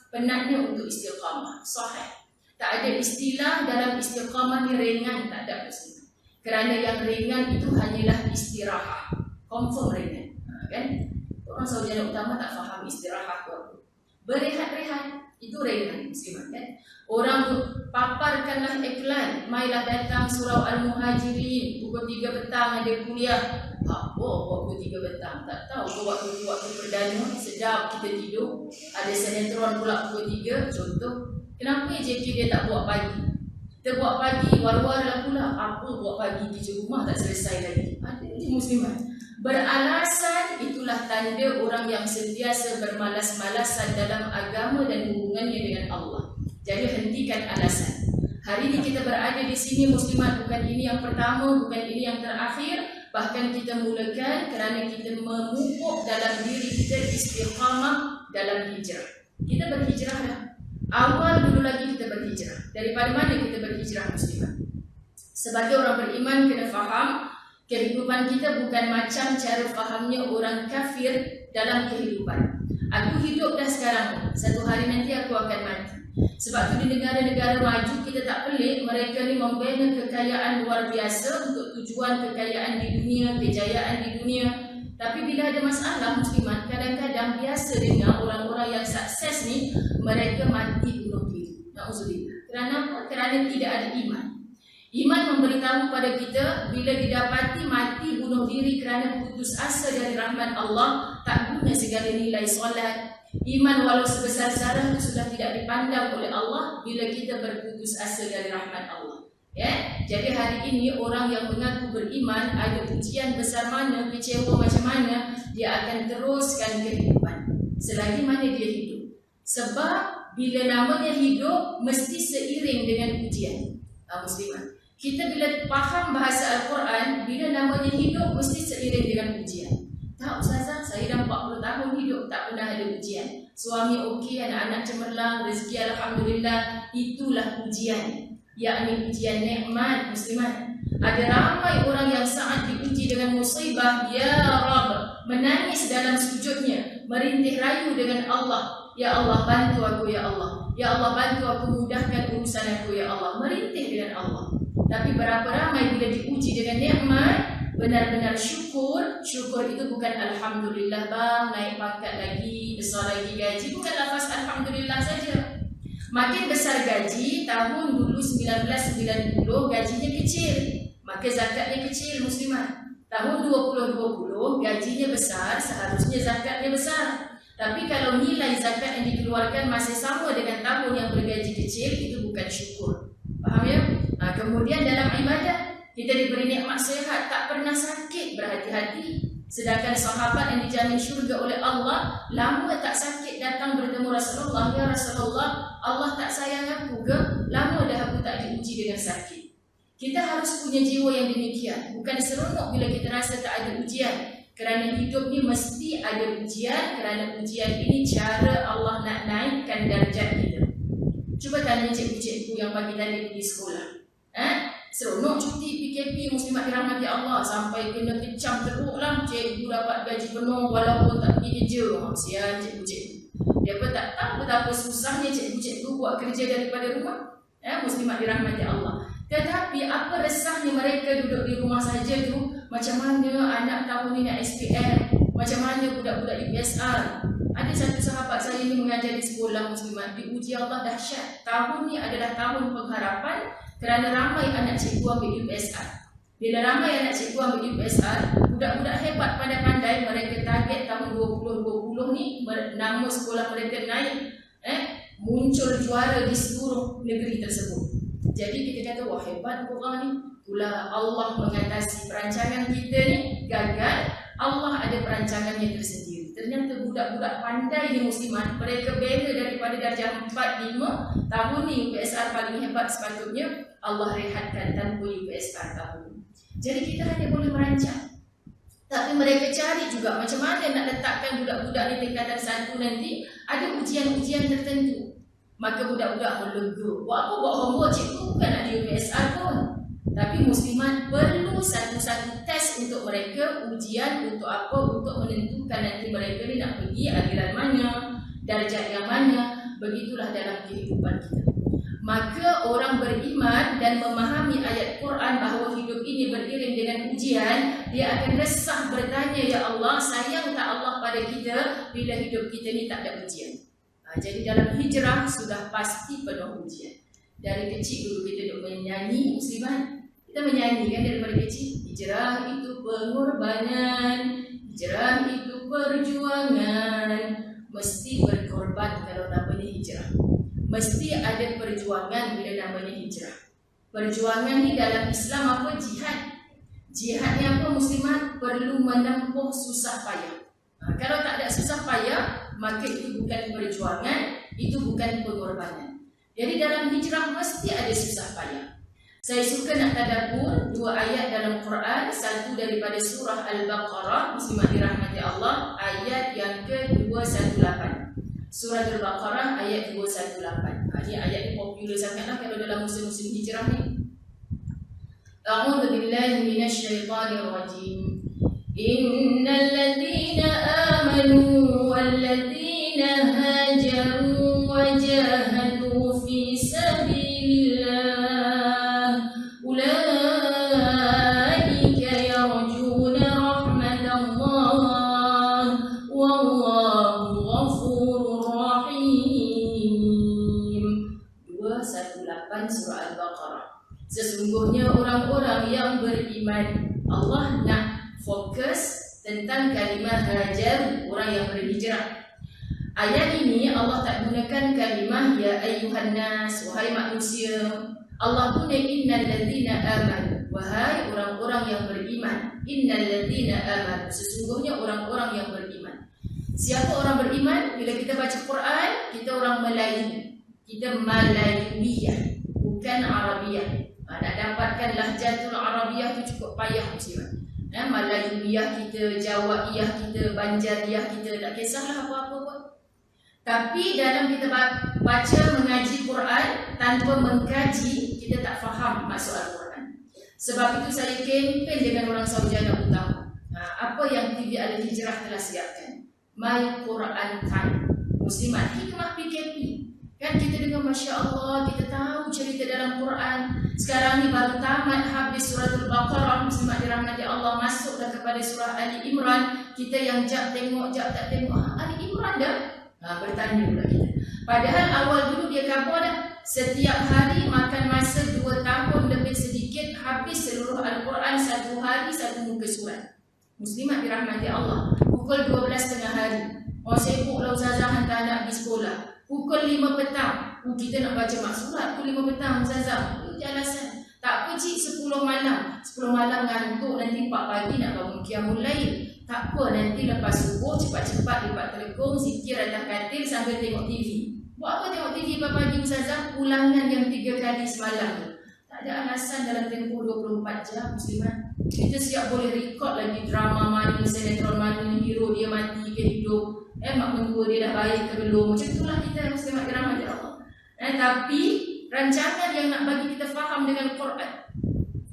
penatnya untuk istiqamah. Sahih. Tak ada istilah dalam istiqamah ni ringan, tak ada muslimah. Kerana yang ringan itu hanyalah istirahat. Confirm ringan. Kan? Orang Saudi utama tak faham istirahat tu apa. Berehat-rehat itu ringan muslimah kan. Orang paparkanlah iklan, mailah datang surau Al-Muhajirin pukul 3 petang ada kuliah. Apa pukul 3 petang? Tak tahu waktu perdana sedap kita tidur. Ada sinetron pula pukul 3 contoh. Kenapa JK dia tak buat pagi? Kita buat pagi, war-war lah pula. Apa buat pagi di rumah tak selesai lagi? Ada je muslimat. Beralasan itulah tanda orang yang sentiasa bermalas-malasan dalam agama dan hubungannya dengan Allah. Jadi hentikan alasan. Hari ini kita berada di sini muslimat, bukan ini yang pertama, bukan ini yang terakhir. Bahkan kita mulakan kerana kita memupuk dalam diri kita istiqamah dalam hijrah. Kita berhijrah dah. Awal dulu lagi kita berhijrah. Daripada mana kita berhijrah muslimat? Sebagai orang beriman kena faham kehidupan kita bukan macam cara fahamnya orang kafir dalam kehidupan. Aku hidup dah sekarang, satu hari nanti aku akan mati. Sebab tu di negara-negara maju kita tak pelik mereka ni membina kekayaan luar biasa untuk tujuan kekayaan di dunia, kejayaan di dunia. Tapi bila ada masalah muslimat, kadang-kadang biasa dengar orang-orang yang sukses ni mereka mati bunuh diri. Na'udzubillah. Kerana apa? Kerana tidak ada iman. Iman memberitahu pada kita bila didapati mati bunuh diri kerana putus asa dari rahmat Allah, tak guna segala nilai solat. Iman walau sebesar zarah itu sudah tidak dipandang oleh Allah bila kita berputus asa dari rahmat Allah. Ya, jadi hari ini orang yang mengaku beriman ada ujian besar mana, kecewa macam mana, dia akan teruskan kehidupan selagi mana dia hidup. Sebab bila namanya hidup mesti seiring dengan ujian. Muslimat. Kita bila faham bahasa Al-Quran, bila namanya hidup mesti seiring dengan ujian. Tak ustazah, saya dah 40 tahun hidup tak pernah ada ujian. Suami okey, anak-anak cemerlang, rezeki alhamdulillah, itulah ujian. Yakni ujian nikmat muslimat. Ada ramai orang yang saat diuji dengan musibah, ya Rabb, menangis dalam sujudnya, merintih rayu dengan Allah. Ya Allah bantu aku ya Allah. Ya Allah bantu aku mudahkan urusan aku ya Allah. Merintih dengan Allah. Tapi berapa ramai bila diuji dengan nikmat, benar-benar syukur. Syukur itu bukan alhamdulillah bang, naik pangkat lagi, besar lagi gaji. Bukan lafaz alhamdulillah saja. Makin besar gaji, tahun dulu 1990 gajinya kecil, maka zakatnya kecil muslimat. Tahun 2020 gajinya besar, seharusnya zakatnya besar. Tapi kalau nilai zakat yang dikeluarkan masih sama dengan tahun yang bergaji kecil, itu bukan syukur. Faham ya? Kemudian dalam ibadah, kita diberi nikmat sehat, tak pernah sakit, berhati-hati. Sedangkan sahabat yang dijamin syurga oleh Allah, lama tak sakit datang bertemu Rasulullah. Ya Rasulullah, Allah tak sayang aku ke? Lama dah aku tak diuji dengan sakit. Kita harus punya jiwa yang demikian. Bukan seronok bila kita rasa tak ada ujian. Kerana hidup ni mesti ada ujian. Kerana ujian ini cara Allah nak naikkan darjat kita. Cuba tanya cikgu-cikgu yang pagi tadi pergi sekolah. Seronok cuti PKP muslimat dirahmati Allah, sampai kena kecam teruk lah. Cikgu dapat gaji penuh walaupun tak pergi kerja. Sian cikgu-cikgu. Dia pun tak tahu betapa susahnya cikgu-cikgu buat kerja daripada rumah. Muslimat dirahmati Allah. Tetapi apa resahnya mereka duduk di rumah saja tu. Macam mana anak tahun ni nak SPM, macam mana budak-budak UPSR. Ada satu sahabat saya ni mengajar di sekolah muslimat, diuji Allah dahsyat. Tahun ni adalah tahun pengharapan kerana ramai anak cikgu ambil UPSR. Bila ramai anak cikgu ambil UPSR, budak-budak hebat pandai-pandai, mereka target tahun 2020 ni nama sekolah mereka naik, muncul juara di seluruh negeri tersebut. Jadi kita kata, wah hebat orang ni. Itulah Allah mengatasi perancangan kita ni gagal. Allah ada perancangannya tersendiri. Ternyata budak-budak pandai ni muslimat, mereka bela daripada darjah 4-5. Tahun ni UPSR paling hebat, sepatutnya Allah rehatkan tanpa UPSR tahun ni. Jadi kita hanya boleh merancang. Tapi mereka cari juga macam mana nak letakkan budak-budak ni tingkatan 1 nanti ada ujian-ujian tertentu. Maka budak-budak lega. Buat apa buat homework cikgu, bukan ada UPSR pun. Tapi muslimat perlu satu-satu tes untuk mereka, ujian untuk apa? Untuk menentukan nanti mereka ni nak pergi aliran mana, darjat yang mana. begitulah dalam kehidupan kita. Maka orang beriman dan memahami ayat Quran bahawa hidup ini beriring dengan ujian, dia akan resah bertanya, ya Allah, sayang tak Allah pada kita bila hidup kita ni tak ada ujian. Jadi dalam hijrah sudah pasti penuh ujian. Dari kecil dulu kita duk menyanyi muslimat. Kita menyanyi kan daripada kecil. Hijrah itu pengorbanan, hijrah itu perjuangan, mesti berkorban kalau namanya hijrah. Mesti ada perjuangan bila namanya hijrah. Perjuangan ni dalam Islam apa? Jihad. Jihad ni apa muslimat? Perlu menempuh susah payah. Kalau tak ada susah payah, maka itu bukan perjuangan, itu bukan pengorbanan. Jadi dalam hijrah mesti ada susah payah. Saya suka nak tadabbur dua ayat dalam Quran. Satu daripada surah Al-Baqarah, muslimat dirahmati Allah, ayat yang ke-218. Surah Al-Baqarah ayat 218. Ini ayat ni popular sangatlah kalau dalam musim-musim hijrah ni. A'udzu billahi minasy syaithanir rajim. Innal ladzina amanu wal ladzina hajaru wa jahadu fi sabilillah ulaika yarjuna rahmatallah wallahu ghafurur rahim. 218 surah Al-Baqarah. Sesungguhnya orang-orang yang beriman, Allah nak fokus tentang kalimah hajar, orang yang berhijrah. Ayat ini Allah tak gunakan kalimah ya ayyuhan nas, wahai manusia. Allah guna innal ladzina amanu, wahai orang-orang yang beriman. Innal ladzina amanu, sesungguhnya orang-orang yang beriman. Siapa orang beriman? Bila kita baca Quran, kita orang Melayu. Kita Malayuiyah, bukan Arabiyah. Nak dapatkan lahjatul Arabiyah tu cukup payah muslimat. Malayuiyah kita, Jawaiyah kita, Banjariyah kita, tak kisahlah apa-apa pun. Tapi dalam kita baca mengaji Quran tanpa mengkaji, kita tak faham maksud Al-Quran. Sebab itu saya kempen dengan orang Saujana Utama. Apa yang TV Al-Hijrah telah siapkan, My Quran Time. Muslimat, hikmah PKP. Kan kita dengar Masya Allah, kita tahu cerita dalam Quran. Sekarang ni baru tamat habis surah Al-Baqarah, muslimat dirahmati Allah, masuklah kepada surah Ali Imran. Kita yang jap tengok, jap tak tengok, Ali Imran dah. Bertanya pula kita. Padahal awal dulu dia khabar dah. Setiap hari makan masa 2 tahun lebih sedikit, habis seluruh Al-Quran 1 hari 1 muka surat. Muslimat dirahmati Allah. Pukul 12 tengah hari. Orang sibuklah ustazah hantar anak pergi sekolah. Pukul 5 petang, kita nak baca maksurat. Pukul 5 petang, ustazah, itu alasan. Tak apa cik, 10 malam. 10 malam ngantuk, nanti 4 pagi nak bangun qiyamul lail. Tak apa, nanti lepas subuh cepat-cepat lipat telekong, zikir atas katil sambil tengok TV. Buat apa tengok TV pagi ustazah? Ulangan yang 3 kali semalam. Tak ada alasan dalam tempoh 24 jam muslimat. Kita siap boleh rekod lagi drama mana, sinetron mana, hero dia mati ke hidup. Mak mentua dia dah baik ke belum. Macam itulah kita muslimat dirahmati Allah. Tapi rancangan yang nak bagi kita faham dengan Quran.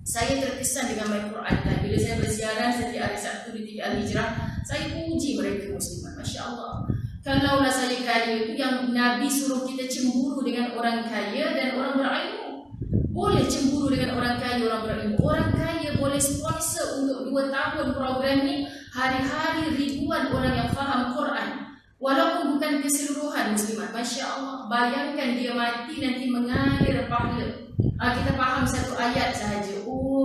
Saya terkesan dengan My Quran Time. Bila saya bersiaran setiap hari Sabtu di TV Al-Hijrah, saya puji mereka muslimat. Masya Allah. Kalaulah saya kaya, itu yang Nabi suruh kita cemburu dengan orang kaya dan orang berilmu. Boleh cemburu dengan orang kaya, orang berilmu. Orang kaya boleh sponsor untuk 2 tahun program ni. Hari-hari ribuan orang yang faham Quran. Walaupun bukan keseluruhan muslimat. Masya Allah. Bayangkan dia mati nanti mengalir pahala. Kita faham satu ayat sahaja.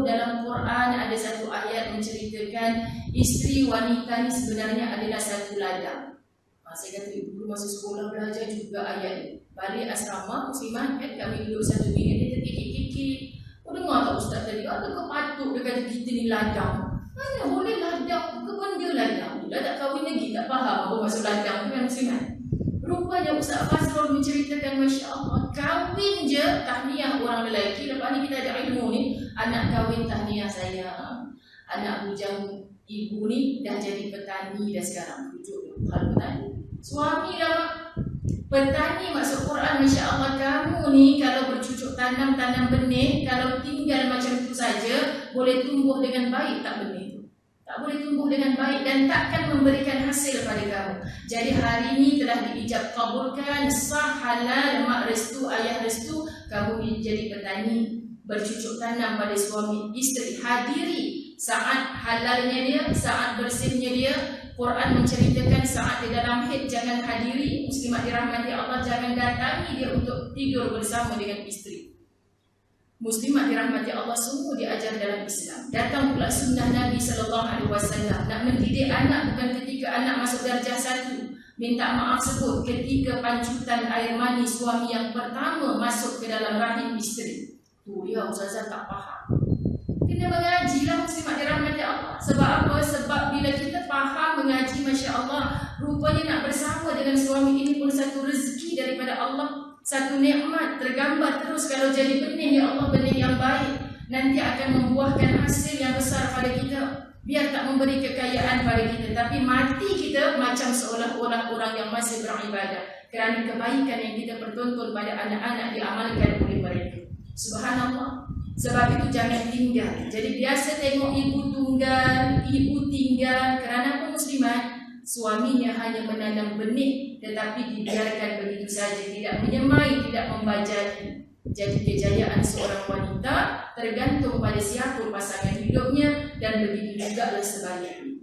Dalam Quran ada satu ayat menceritakan isteri wanita ni sebenarnya adalah satu ladang. Saya kata dulu masa sekolah belajar juga ayat ni. Balik asrama muslimat kan, kami duduk satu bilik, dia terkikik-kikik. Dengar tak ustaz tadi? Adakah patut dia kata kita ni ladang? Mana boleh ladang? Ke benda ladang? Dah tak kahwin lagi, tak faham apa maksud ladang tu kan muslimat. Rupanya Ustaz Fazrul menceritakan Masya Allah, kahwin je tahniah orang lelaki. Lepas ni kita ada ilmu ni, anak kahwin tahniah saya, anak bujang ibu ni dah jadi petani dah sekarang. Tujuh hal petani. Suami dah petani masuk Quran. Masya Allah, kamu ni kalau bercucuk tanam benih, kalau tinggal macam itu saja boleh tumbuh dengan baik tak benih tu? tak boleh tumbuh dengan baik dan takkan memberikan hasil pada kamu. Jadi hari ini telah diijab kabulkan, sah, halal, mak restu, ayah restu, kamu jadi petani, bercucuk tanam pada suami isteri. Hadiri saat halalnya dia, saat bersihnya dia. Quran menceritakan saat di dalam haid jangan hadiri. Muslimat dirahmati Allah, jangan datangi dia untuk tidur bersama dengan isteri. Muslimat dirahmati Allah, semua diajar dalam Islam. Datang pula sunnah Nabi SAW. Nak mendidik anak bukan ketika anak masuk darjah 1, minta maaf sebut ketika pancutan air mani suami yang pertama masuk ke dalam rahim isteri. Tu dia ustazah tak faham. Kena mengajilah muslimat dirahmati Allah. Sebab apa? Sebab bila kita faham mengaji, Masya Allah, rupanya nak bersama dengan suami ini pun satu rezeki daripada Allah, satu nikmat tergambar terus. Kalau jadi benih, ya Allah, benih yang baik, nanti akan membuahkan hasil yang besar pada kita. Biar tak memberi kekayaan pada kita, tapi mati kita macam seolah-olah orang yang masih beribadah, kerana kebaikan yang kita pertonton pada anak-anak diamalkan oleh mereka. Subhanallah. Sebab itu jangan tinggal. Jadi biasa tengok ibu tunggal, ibu tinggal. Kerana apa muslimat? Suaminya hanya menanam benih, tetapi dibiarkan begitu saja, tidak menyemai, tidak membajaki. Jadi kejayaan seorang wanita tergantung pada siapa pasangan hidupnya, dan begitu juga sebaliknya.